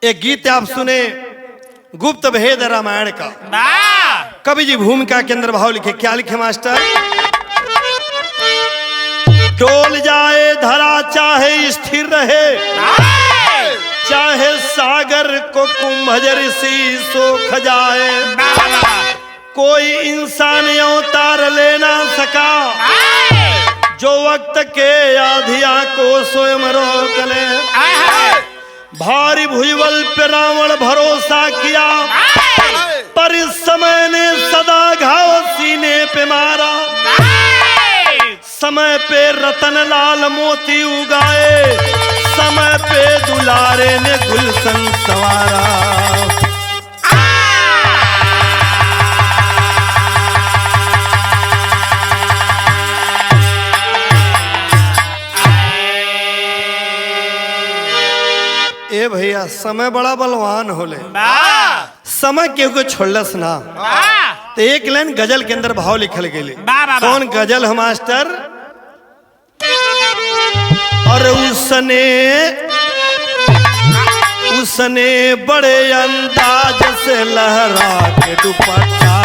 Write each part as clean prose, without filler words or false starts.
एक गीत आप सुने गुप्त भेद रामायण का। कवि जी भूमिका के अंदर भाव लिखे, क्या लिखे मास्टर? डोल जाए धरा चाहे स्थिर रहे, चाहे सागर को कुंभजर सी सोख जाए, कोई इंसान अवतार ले ना सका जो वक्त के आधिया को स्वयं रोक ले। भारी भुजबल पे रावण भरोसा किया, पर इस समय ने सदा घाव सीने पे मारा। समय पे रतन लाल मोती उगाए, समय पे दुलारे ने गुलशन संवारा। ए भैया समय बड़ा बलवान होले, समय केहू को छोड़लस ना। तो एक लाइन गजल के अंदर भाव लिखल गेले। कौन गजल है मास्टर? और उसने बड़े अंदाज से लहरा के दुपट्टा,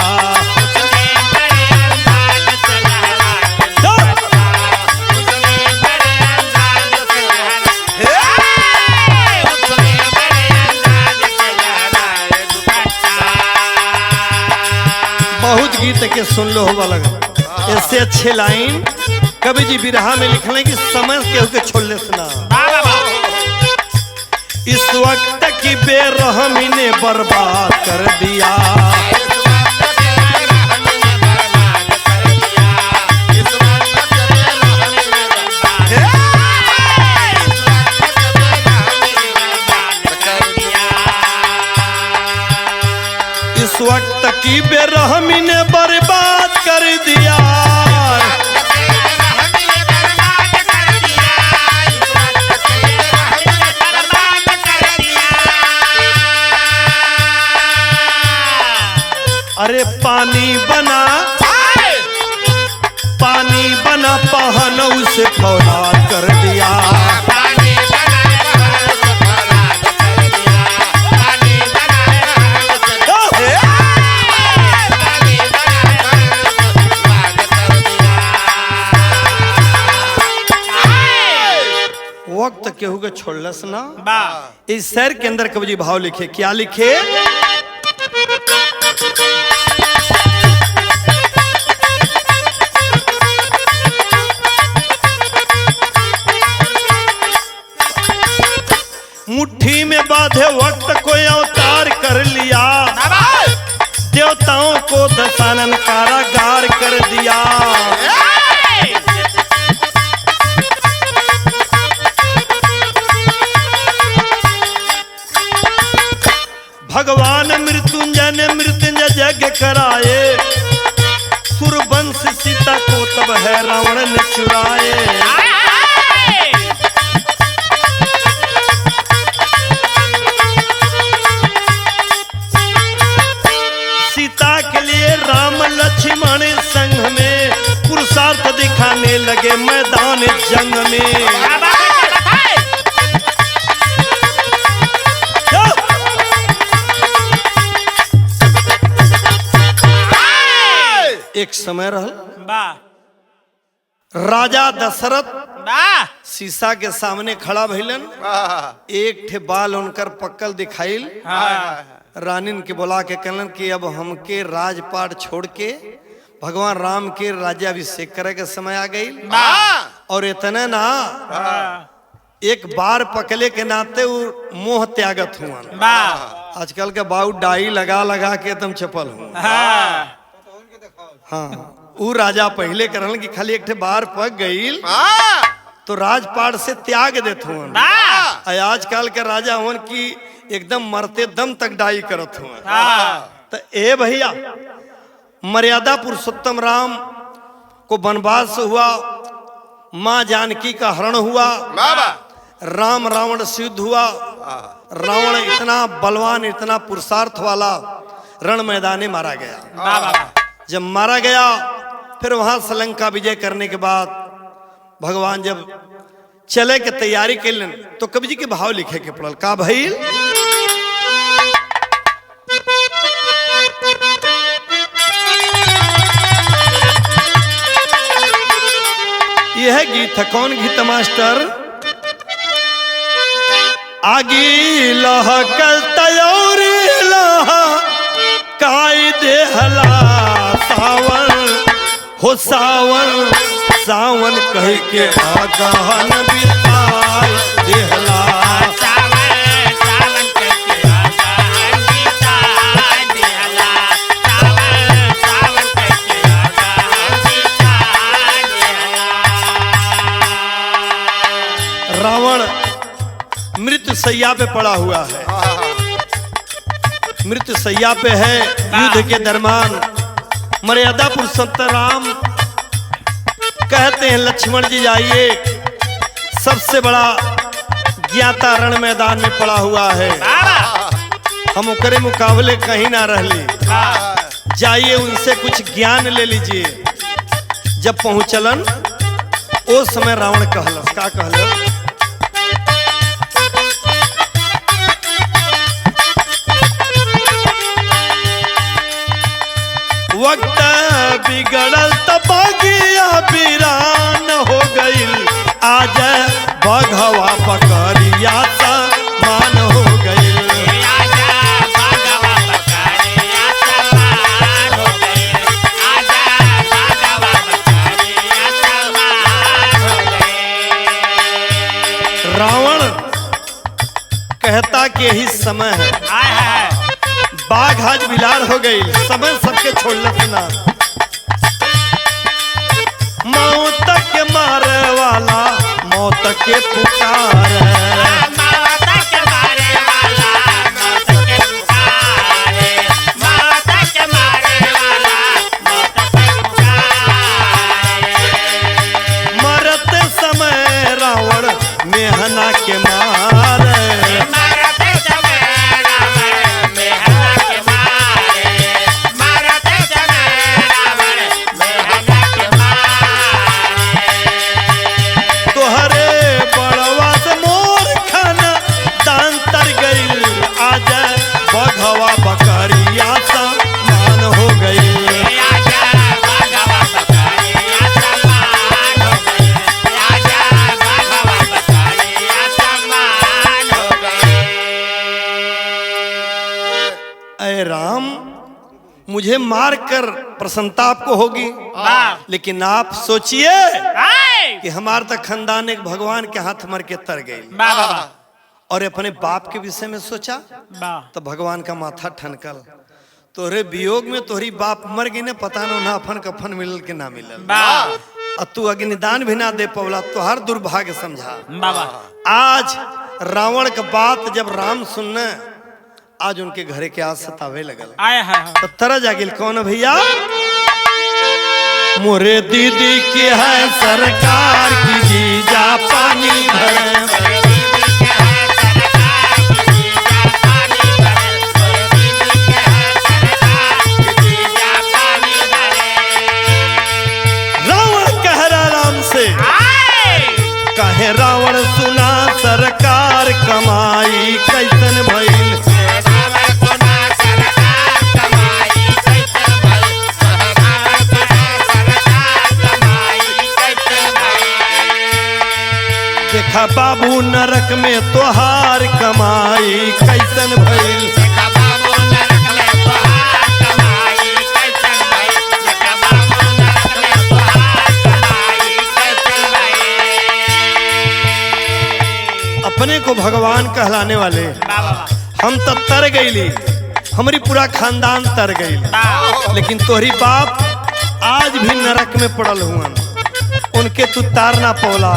बहुत गीत के सुन लो होगा लगा। इससे अच्छे लाइन कवि जी बिरहा में लिख लें कि समय केहू के छोड़ले सुना। इस वक्त की बेरहमी ने बर्बाद कर दिया, इस वक्त की बेरहमी ने बर्बाद कर दिया। अरे पानी बना पहन उसे फौलाद कर दिया। वक्त केहू के छोड़लस ना। इस शहर के अंदर कवि जी भाव लिखे, क्या लिखे? मुट्ठी में बांधे वक्त कोई अवतार कर लिया, देवताओं को दशानन कारागार कर दिया। भगवान मृत्युंजय ने मृत्युंजय यज्ञ कराए, सुरवंश सीता को तब है रावण ने चुराए। सीता के लिए राम लक्ष्मण संग में पुरुषार्थ दिखाने लगे मैदान जंग में। एक समय रहल राजा दशरथ शीशा के सामने खड़ा भइलन। एक ठे बाल उनकर पक्कल दिखाइल। रानीन के बुला के कहलन कि अब हमके राजपाट छोड़ के भगवान राम के राज्याभिषेक करे के समय आ गई। और इतने ना एक बार पकले के नाते वो मोह त्यागत हुआ। आजकल के बाऊ डाई लगा लगा के एकदम चपल हूँ। हाँ वो राजा पहले करन कि खाली एक ठे बार पक गई तो राजपाट से त्याग देत हुन। आजकल के राजा हुन की एकदम मरते दम तक डाई करत हुन। तो ए भैया मर्यादा पुरुषोत्तम राम को वनवास हुआ, माँ जानकी का हरण हुआ, राम रावण से युद्ध हुआ। रावण इतना बलवान इतना पुरुषार्थ वाला रण मैदाने मारा गया। जब मारा गया फिर वहां श्रीलंका विजय करने के बाद भगवान जब चले के तैयारी के लिए तो कवि जी के भाव लिखे के पड़ल का भइल। यह गीत है कौन गीत मास्टर? आगी लहकल तयोरी लह काई देहला सावन हो सावन सावन कह के आगहन बिताई देहला सावन सावन कह के आगहन बिताई देहला सावन सावन कह के आगहन बिताई देहला। रावण मृत्यु सैया पे पड़ा हुआ है, मृत्यु सैया पे है। युद्ध के दरमियान मर्यादा पुरुषोत्तम राम कहते हैं लक्ष्मण जी जाइए, सबसे बड़ा ज्ञाता रण मैदान में पड़ा हुआ है, हम उकरे मुकाबले कहीं ना रहली, जाइए उनसे कुछ ज्ञान ले लीजिए। जब पहुंचलन उस समय रावण कहलस का कहलस? वक्त बिगड़ल तबागिया वीरान हो गईल, आज बघवा पकड़िया समान हो गईल। आजा भगवा पकड़िया समान हो गईल, आजा भगवा पकड़िया समान हो गईल। रावण कहता कि यही समय है, बाघ आज बिलार हो गई, समय सबके छोड़ना सुना। मौत के मारे वाला मौत के पुकार, मौत के मारे वाला मौत के पुकारे, मौत के मारे वाला मौत के पुकारे। मरते समय रावण मेहना के मारे, मरते समय रावण मेहना के मारे, मरते समय रावण मेहना के मारे। तोहरे बड़वा से मोर खाना दान तर गईल, आज बघवा बकरिया समान हो गई। आजा भगवा पकड़िया समान हो गई, आजा भगवा पकड़िया समान हो गई। अरे राम मुझे मार कर प्रसन्नता आपको होगी, लेकिन आप सोचिए कि हमारे तक खानदान एक भगवान के हाथ मर के तर गई। और अपने बाप के विषय में सोचा तो भगवान का माथा ठनकल। तोहरे वियोग में तोहरी बाप मर गई ने, पता ना अपन कफन मिलल के ना मिलल, और तू अग्निदान भी ना दे पवला, तोहर दुर्भाग्य समझा। आज रावण का बात जब राम सुनने आज उनके घरे के आज सतावे लगल, तो तरह जागिल कौन भैया? मोरे दीदी की है सरकार की जीजा पानी भरे, रावण कह रहा राम से कहे रावण सुना सरकार कमाई कैसन भइल। देखा बाबू नरक में तोहार कमाई कैसन भइल। देखा बाबू नरक में तोहार कमाई कैसन भइल। देखा बाबू नरक में तोहार कमाई कैसन भइल। अपने को भगवान कहलाने वाले हम तो तर गईली, हमारी पूरा खानदान तर गई, लेकिन तोहरी बाप आज भी नरक में पड़ल हुआ, उनके तू तार ना पौला।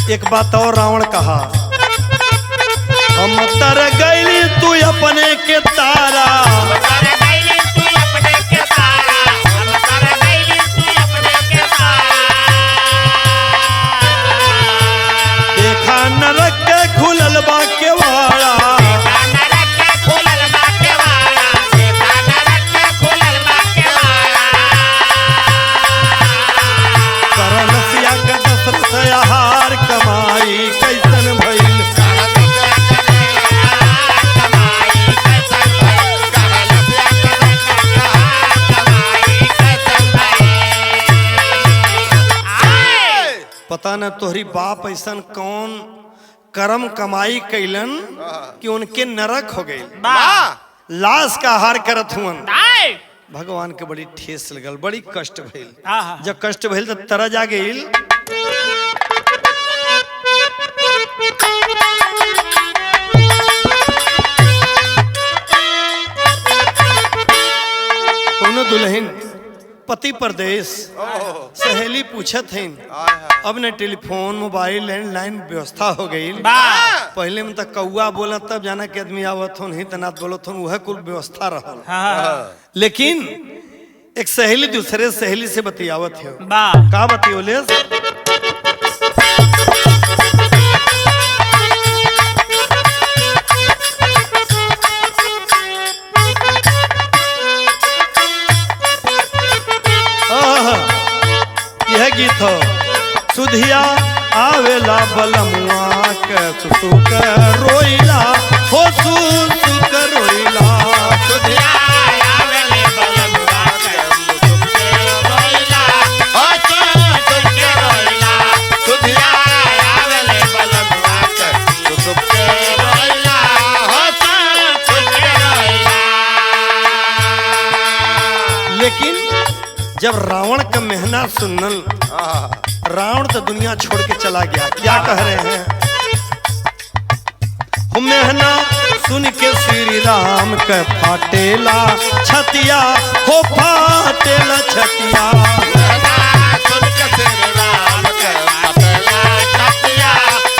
एक बात और रावण कहा, हम तर गईली तू अपने के तारा। देखा नरक के खुलल बा केवाड़ा। करनसिया के दशरथ आहार कमाई कैसन भइल। पता न तोहरी बाप ऐसन कौन कर्म कमाई कैलन कि उनके नरक हो गई, लाश का आहार करत हुअन। भगवान के बड़ी ठेस लगल, बड़ी कष्ट भइल। जब कष्ट भइल तो तरज आ गइल। दोनों दुल्हन पति परदेश, सहेली पूछत हैं, अब न टेलीफोन मोबाइल लैंडलाइन व्यवस्था हो गई। पहले में तक कौआ बोला तब जाना के आदमी आवत हो, नहीं तनात बोलत हो, वह कुल व्यवस्था रहल। लेकिन एक सहेली दूसरे सहेली से बतियावत है, का बतियोले? यह गीत हो, सुधिया आवेला बलमुआ के सुसुक रोइला हो, सुसुक रोइला। सुधिया आवेले बलमुआ के सुसुक रोइला हो, सुसुक रोइला। सुधिया आवेले बलमुआ के सुसुक रोइला हो, सुसुक रोइला। लेकिन जब रावण का मेहना सुनल, रावण तो दुनिया छोड़ के चला गया। क्या कह रहे हैं? मेहना सुन के श्री राम के फाटेला छतिया हो, फाटेला छतिया। सुन के श्री राम के फाटेला छतिया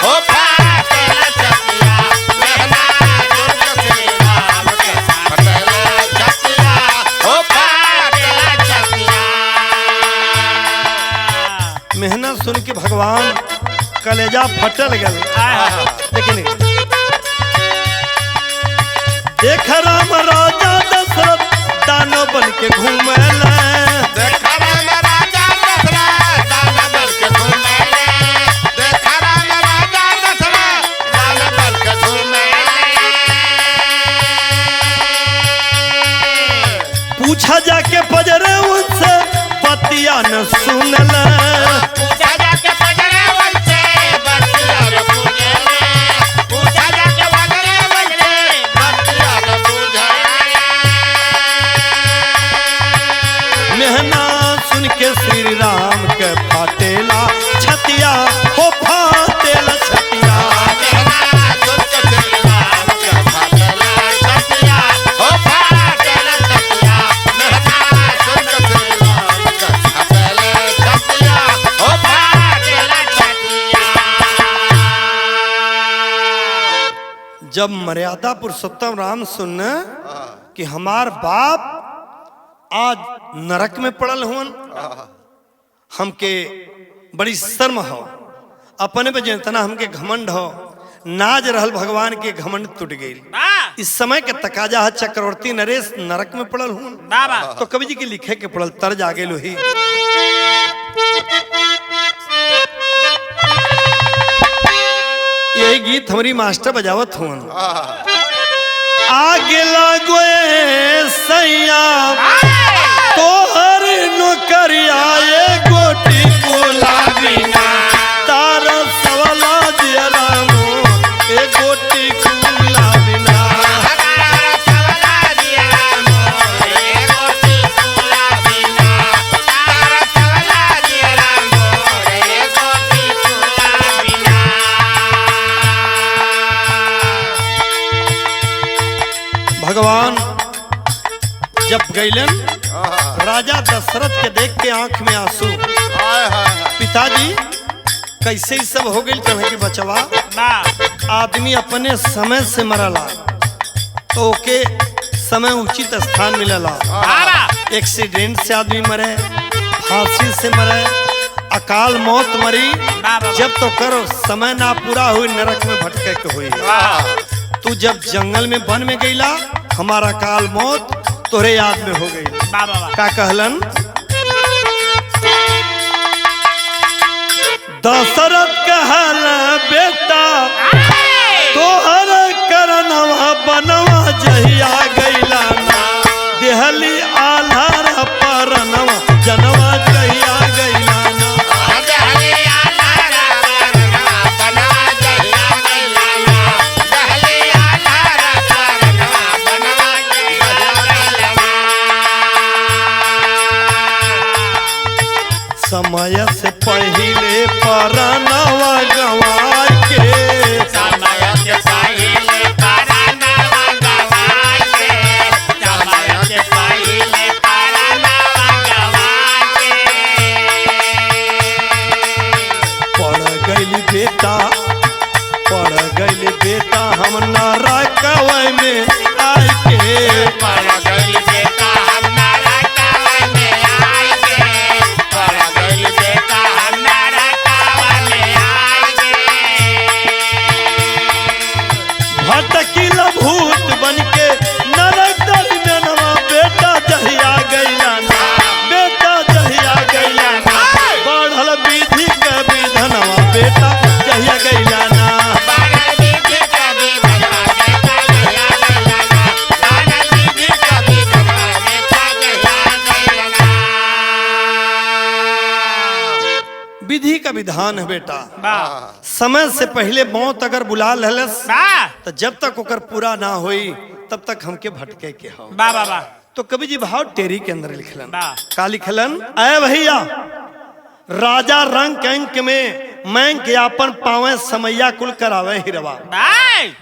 हो, फाटेला छतिया। सुन के श्री राम के फाटेला छतिया हो, फाटेला छतिया। मेहना सुन के भगवान कलेजा फटल गल। लेकिन देख राम राजा दशरथ दानो बन के घूमल। देखा राम राजा दशरथ दानो बन के घूमल। देखा राम राजा दशरथ दानो बन के घूमल। पूछा जाके पजरे उनसे पतिया न सुनल। पूछा जाके पजरे उनसे बतिया न सुनल। पूछा जाके पजरे उनसे बतिया न सुनल। मेहना सुन के श्री राम के फाटेला छतिया हो, फाटेला छतिया। मेहना सुन के श्री राम के फाटेला छतिया हो, फाटेला छतिया। मेहना सुन के श्री राम के फाटेला छतिया हो, फाटेला छतिया। जब मर्यादा पुरुषोत्तम राम सुन कि हमार बाप आज नरक में पड़ल हुन, हमके बड़ी शर्म हो, अपने पे जितना हमके घमंड हो, नाज रहल भगवान के घमंड टूट गई। इस समय के तकाजा है चक्रवर्ती नरेश नरक में पड़ल हुन, तो कवि जी के लिखे के पड़ल तर्ज आगे लोही। यही गीत हमारी मास्टर बजावत हुन। आगे लागो सैया तोहर नौकरिया, गोटी गुलाबी तारा सवाला गईलन आहा, राजा दशरथ के देख के आंख में आंसू। हाय हाय हाय। पिताजी कैसे ही सब हो गई कहे कि बचवा आदमी अपने समय से मरला तो ओके समय उचित स्थान मिलला। एक्सीडेंट से आदमी मरे, फांसी से मरे, अकाल मौत मरी, जब तो करो समय ना पूरा हुई नरक में भटके के हुई। तू जब जंगल में वन में गईला हमारा काल मौत तोरे याद में हो गई। का कहलन दशरथ कहल बेटा तोहर करनवा बनवा जहिया गईला ना देहली आल्हार परनवा जनवा जहिया गईला ना। दहली आल्हार परनवा बनवा जहिया गईला ना दहली आल्हार परनवा बनवा जहिया गईला ना। समय से पहले परनवा गवा के समय से पहले परनवा गवा के समय से पहले परनवा गवा के पड़ गइल बेटा हम नरकव में आए के। पड़ गइल बेटा हम नरकव में आए के पड़ गइल बेटा हम नरकव में आए के। भटकिल भूत बन के नरक दरमियानवा बेटा जहिया गइला ना बेटा जहिया गइला ना बढ़ल विधि के विधनवा बेटा जहिया गइला ना। बानर विधि का विधनवा बेटा जहिया गइला ना बानर विधि का विधनवा बेटा जहिया गइला ना। विधि का विधान है बेटा, समय से पहले मौत अगर बुला लहलस तो जब तक ओकर पूरा ना होई तब तक हमके भटके के हो। तो कवि जी भाव टेरी के अंदर लिखलन का लिखलन अय भैया राजा रंग अंक में मैं के आपन पावे समैया कुल करावे हिरवा।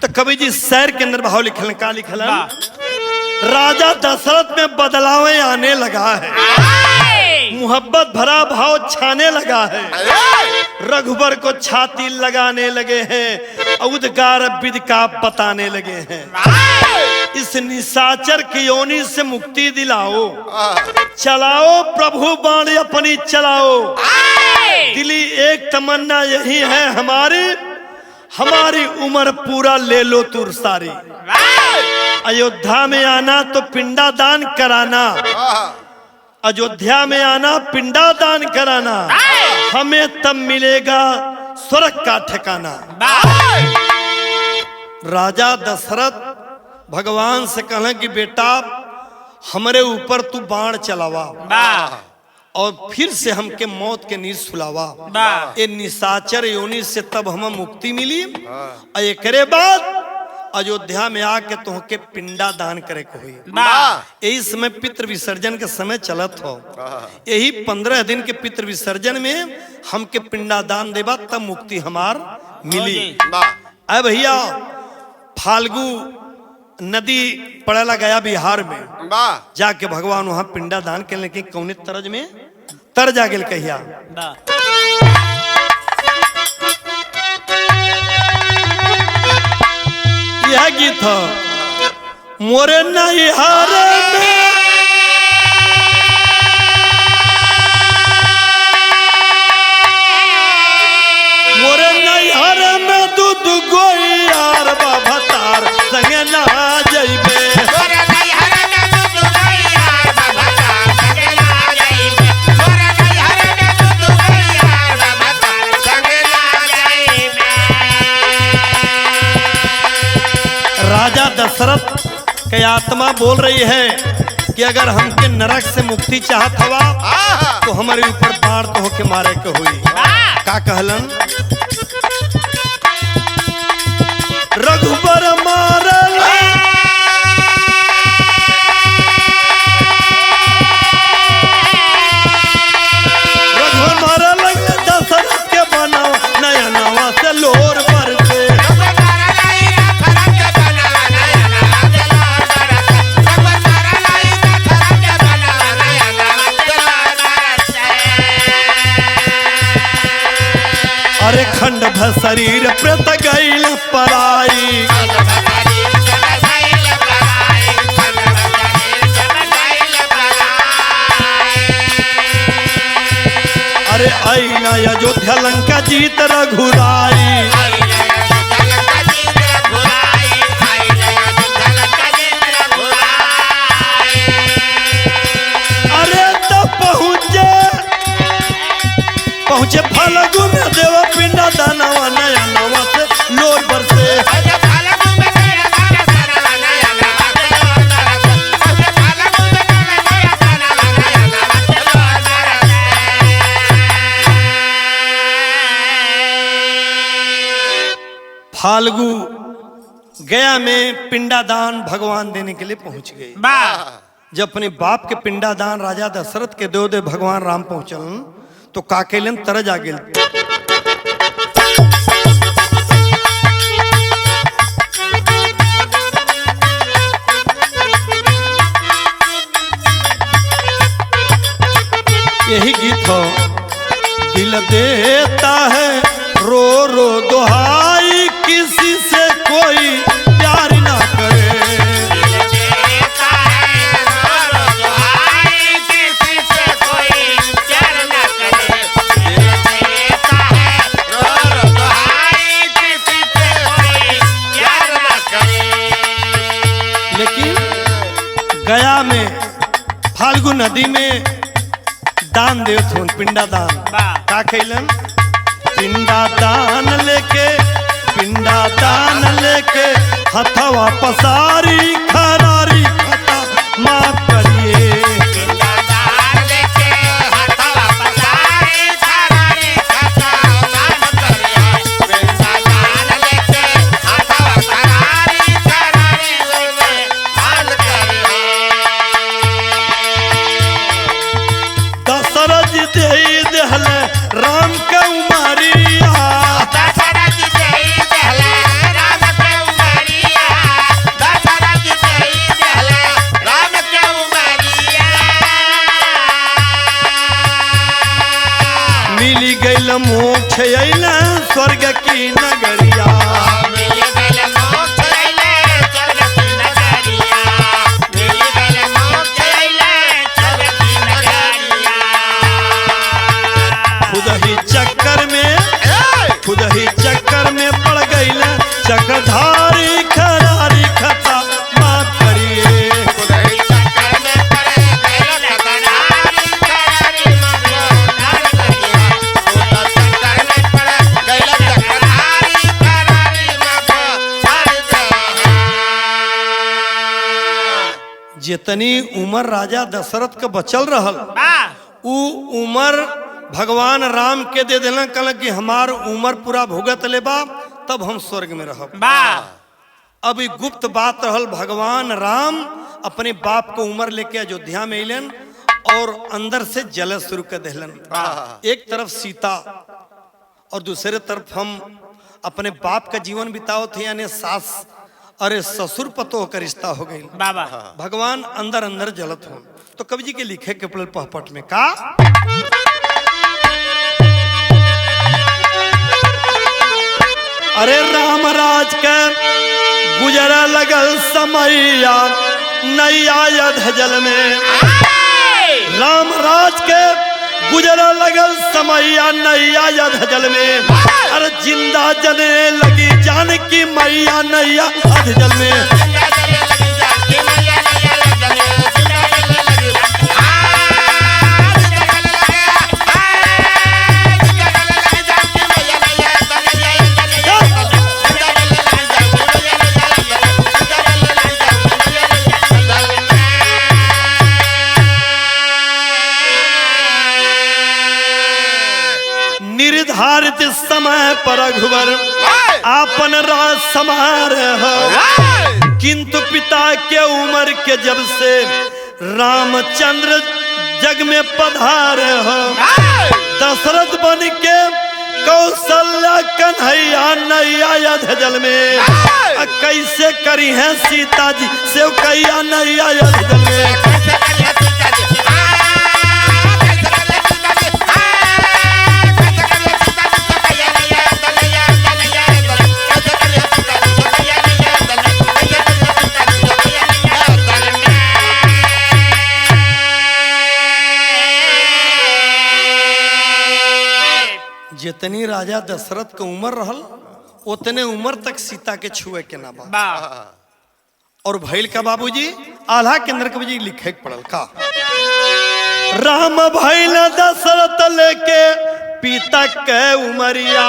तो कवि जी शहर के अंदर भाव लिखलन का लिखलन राजा दशरथ में बदलावे आने लगा है, मोहब्बत भरा भाव छाने लगा है, रघुबर को छाती लगाने लगे हैं, उद्गार विधि का बताने लगे हैं। इस निशाचर की योनि से मुक्ति दिलाओ, चलाओ प्रभु बाण अपनी चलाओ, दिली एक तमन्ना यही है हमारी, हमारी उम्र पूरा ले लो तुर सारी। अयोध्या में आना तो पिंडा दान कराना, अयोध्या में आना पिंडा दान कराना, हमें तब मिलेगा स्वर्ग का ठिकाना। राजा दशरथ भगवान से कहला कि बेटा हमरे ऊपर तू बाण चलावा और फिर से हमके मौत के नीर सुलावा। ए निशाचर योनि से तब हमें मुक्ति मिली और एकरे बाद अयोध्या में आके तुहके पिंडा दान करे को हुई। यही समय पितृ विसर्जन के समय चलत हो, यही 15 दिन के पितृ विसर्जन में हमके पिंडा दान देबा तब मुक्ति हमार मिली। अरे भैया फाल्गु नदी पड़ेला गया बिहार में, जाके भगवान वहां पिंडा दान के लेकिन कौने तरज में तर जा गेल कहिया। यह गीत मोरे नैहर में मोरे नैहर में दूध गोई यार बाबा तार संगे ना जइबे। राजा दशरथ के आत्मा बोल रही है कि अगर हमके नरक से मुक्ति चाहत हवा तो हमारे ऊपर बाढ़ तो होके मारे के हुई। का कहलन रघुबर मारल रघुबर मारल दशरथ के बनाओ नया नवा से लोर बरसे। भ शरीर प्रेत गईल पराई। अरे आईना अयोध्या लंका जीत रघुराई। अरे तो पहुँचे फाल्गुन देव पिंडा दानवा नया नवा से लोर बरसे। फाल्गु गया में पिंडादान भगवान देने के लिए पहुंच गए। जब अपने बाप के पिंडादान राजा दशरथ के दे भगवान राम पहुंचल तो का कैलन तरज आ गेल। यही गीत हो, दिल देता है रो रो दुहाई, किसी से कोई प्यार ना करे। दिल देता है रो रो दुहाई, किसी से कोई प्यार ना करे। दिल देता है रो रो दुहाई, किसी से कोई प्यार ना करे। लेकिन गया में फाल्गु नदी में दान देवत हूँ, पिंडा दान। का कैलन? पिंडा दान लेके हथवा पसारी खरारी खता माफ करिए। पिंडा दान लेके हथवा पसारी खरारी खता माफ करिए। पिंडा दान लेके हथवा पसारी खरारी माफ करिए। दशरथ जी दे देहल राम के उमरिया। दशरथ जी देहले राम के उमरिया। दशरथ जी देहले राम के उमरिया। मिली गईल मोक्ष अइला स्वर्ग की नगरिया। मिल गइल मोक्ष अइले स्वर्ग की नगरिया। मिल गइल मोक्ष अइले स्वर्ग की नगरिया। खुद ही चक्कर में पड़ गईल चक्रधारी खरारी खता माफ करिए। खुद ही चक्कर में पड़ गइल चक्रधारी खरारी माफ करिए। खुद चक्कर में पड़ गइल चक्रधारी खरारी माफ करिए। जितनी उम्र राजा दशरथ के बचल रहल उ उम्र भगवान राम के दे देना। कल कि हमार उम्र पूरा भुगत ले बा तब हम स्वर्ग में रहब। अभी गुप्त बात रहल, भगवान राम अपने बाप को उम्र लेके अयोध्या में अलन और अंदर से जल शुरू कर देलन। एक तरफ सीता और दूसरे तरफ हम अपने बाप का जीवन बिताओ थे, यानी सास अरे ससुर पतोह का रिश्ता हो गई। भगवान अंदर अंदर जलत हो। तो कवि जी के लिखे के पहपट में का अरे राम राज के गुजरा लगल समैया नैया यध जल में। राम राज के गुजरा लगल समैया नैया यध जल में। अरे जिंदा जले लगी जानकी मैया नैया अध जल में। निर्धारित समय पर रघुवर आपन राज समार हो। किंतु पिता के उम्र के जब से रामचंद्र जग में पधार हो। दशरथ बन के कौशल्या कन्हैया नैया यध जल में। कैसे करी है सीता जी से कैया नैया यध जल में। जितनी राजा दशरथ के उम्र रहल उतने उम्र तक सीता के छुए के ना बा। और भैल का बाबूजी आल्हा केंद्र के बजी लिखे के पड़ल का राम भैल दशरथ लेके पिता के उमरिया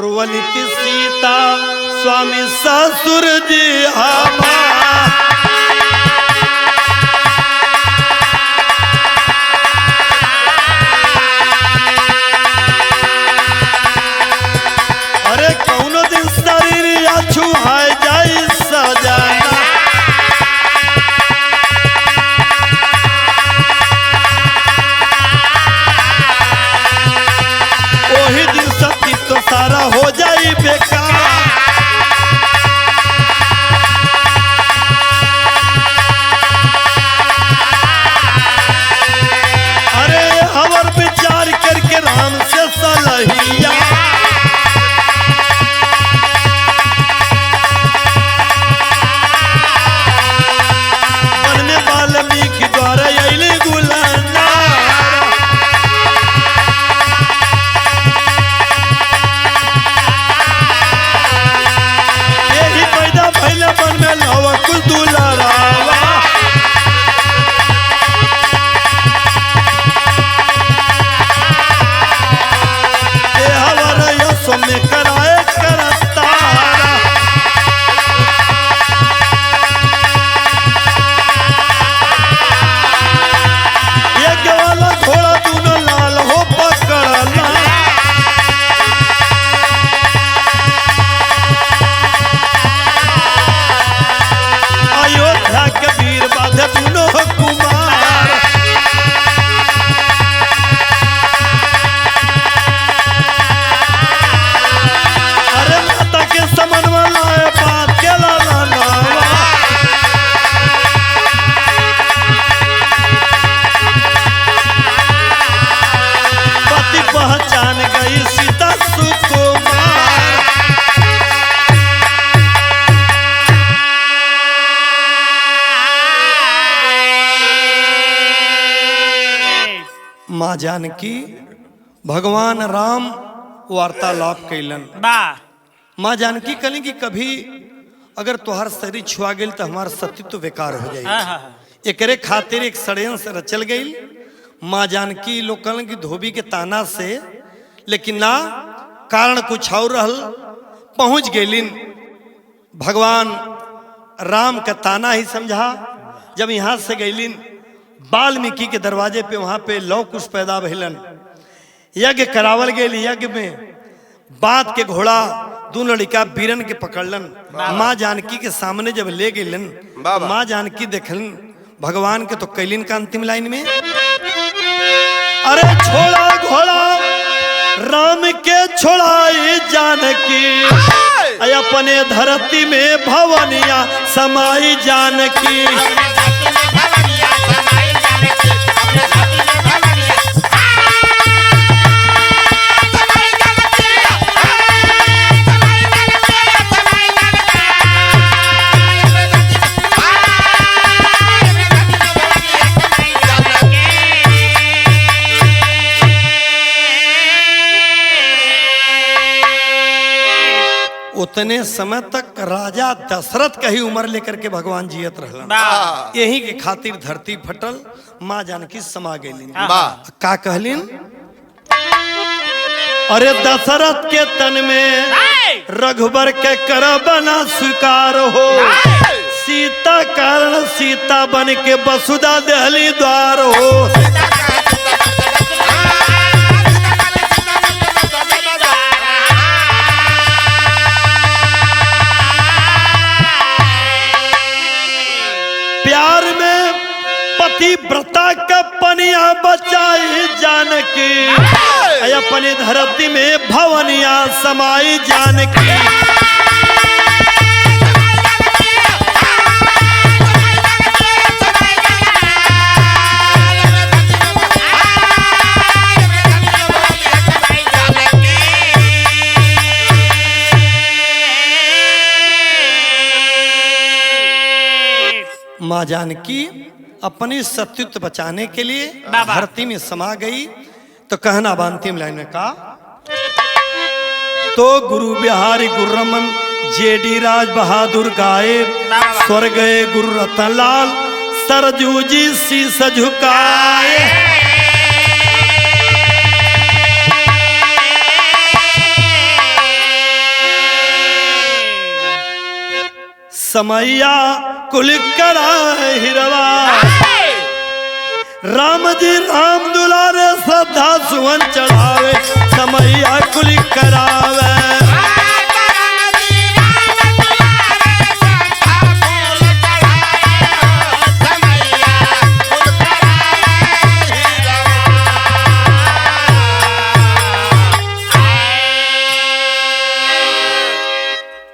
रुअल की सीता स्वामी ससुर जी अरे कौनो दिन शरीर या छुहाए जाई सजाना वही दिन सती तो सारा हो जाई बेकार। अरे हमर विचार करके राम से सलहिया मन में वाल्मीकि द्वारा अइली गुलाना यही पैदा भैले मन में लवा कुछ दुलारावा ये हमारा यशो में कराए करतारा ये वाला घोड़ा दोनों लाल हो पकड़ना अयोध्या के वीर बाधे दोनों कुमार अरे माता के समन लाए बात के लाला नावा पति पहचान गई सीता सुकुमार माँ जानकी भगवान राम वार्तालाप कैलन। माँ जानकी कहली कि कभी अगर तुहार शरीर छुआ गई तो हमार सतीत्व बेकार हो जाए एकरे खातिर एक षड्यंत्र रचल गई। माँ जानकी लोग कहलन कि धोबी के ताना से लेकिन ना कारण कुछ और रहल पहुंच गईलिन भगवान राम का ताना ही समझा। जब यहाँ से गईलिन वाल्मीकि के दरवाजे पे वहां पे लौ कुश पैदा भइलन यज्ञ करावल गेल। यज्ञ में बात के घोड़ा दू लड़का बीरन के पकड़लन माँ जानकी के सामने जब ले गेलन माँ जानकी देखलन भगवान के तो कैलिन का अंतिम लाइन में अरे छोड़ा घोड़ा राम के छोड़ाई जानकी अपने धरती में भवनिया समाई जानकी उतने समय तक राजा दशरथ का ही उम्र लेकर के भगवान जियत रहलन यही के खातिर धरती फटल माँ जानकी समा गईलिन। का कहलिन अरे दशरथ के तन में रघुबर के कर बना स्वीकार हो सीता कारण सीता बन के वसुधा दहली द्वार हो। प्यार में पतिव्रता का पनिया बचाई जानकी अपने धरती में भवनिया समाई जानकी। माँ जानकी अपनी सत्युत बचाने के लिए धरती में समा गई तो कहना अब अंतिम लाइन में कहा, तो गुरु बिहारी गुरु रमन जेडी राज बहादुर गाए, स्वर गए गुरु रतनलाल सरजू जी शीस झुकाए। समैया कुल कराए हिरवा, राम जी राम दुलारे श्रद्धा सुवन चढ़ावे। समैया